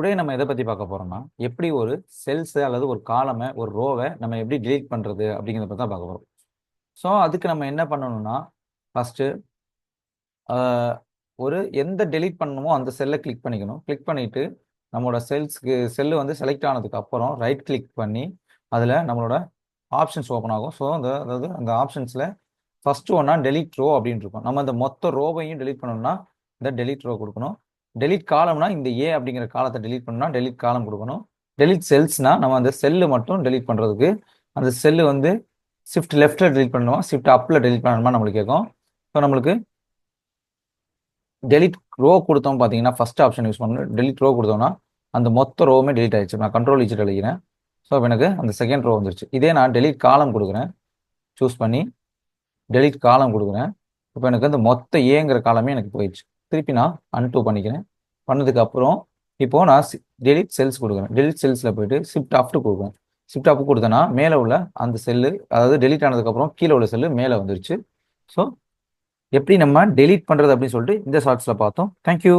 Today நம்ம எதை பத்தி பார்க்க போறோம்னா, எப்படி ஒரு செல்ஸ் அல்லது ஒரு காலம, ஒரு ரோவ நம்ம எப்படி டெலீட் பண்றது அப்படிங்கிறத பத்தி தான் பார்க்க போறோம். ஸோ அதுக்கு நம்ம என்ன பண்ணணும்னா, ஃபர்ஸ்ட்டு ஆ ஒரு எந்த டெலீட் பண்ணணுமோ அந்த செல்ல கிளிக் பண்ணிக்கணும். கிளிக் பண்ணிட்டு நம்மளோட செல்லு வந்து செலக்ட் ஆனதுக்கு அப்புறம் ரைட் கிளிக் பண்ணி, அதுல நம்மளோட ஆப்ஷன்ஸ் ஓப்பன் ஆகும். ஸோ அதாவது அந்த ஆப்ஷன்ஸ்ல ஃபர்ஸ்ட் ஒன்னா டெலீட் ரோ அப்படின்னு இருக்கும். நம்ம அந்த மொத்த ரோவையும் டெலீட் பண்ணணும்னா, இந்த டெலீட் ரோ குடுக்கணும். டெலீட் காலம்னா இந்த ஏ அப்படிங்கிற காலத்த டெலீட் பண்ணணும்னா, டெலீட் காலம் குடுக்கணும். டெலீட் செல்ஸ்னா நம்ம அந்த செல்லு மட்டும் டெலீட் பண்றதுக்கு, அந்த செல்லு வந்து ஷிஃப்ட் லெஃப்ட்ல டெலீட் பண்ணணுமா, ஷிஃப்ட் அப்ல டெலீட் பண்ணணுமா நம்மளுக்கு கேட்கும். ஸோ நம்மளுக்கு டெலீட் ரோ குடுத்தோம் பார்த்தீங்கன்னா, ஃபர்ஸ்ட் ஆப்ஷன் யூஸ் பண்ணணும். டெலீட் ரோ குடுத்தோம்னா, அந்த மொத்த ரோவுமே டெலீட் ஆயிடுச்சு. நான் கண்ட்ரோல் இஜெட் அடிக்கிறேன். ஸோ அப்ப எனக்கு அந்த செகண்ட் ரோ வந்துருச்சு. இதே நான் டெலீட் காலம் குடுக்குறேன். சூஸ் பண்ணி டெலீட் காலம் குடுக்குறேன். இப்ப எனக்கு அந்த மொத்த ஏங்கிற காலமே எனக்கு போயிடுச்சு. திருப்பி நான் அன்டூ பண்ணிக்கிறேன். பண்ணதுக்கு அப்புறம் இப்போ நான் டெலீட் செல்ஸ் குடுக்குறேன். டெலீட் செல்ஸ்ல போயிட்டு ஷிஃப்ட் அப் குடுக்குறேன். ஷிஃப்ட் அப் குடுத்தேன்னா, மேல உள்ள அந்த செல்லு அதாவது டெலீட் ஆனதுக்கு அப்புறம் கீழ உள்ள செல்லு மேல வந்துருச்சு. ஸோ எப்படி நம்ம டெலீட் பண்றது அப்படின்னு சொல்லிட்டு இந்த ஷார்ட்ஸ்ல பார்த்தோம். Thank you.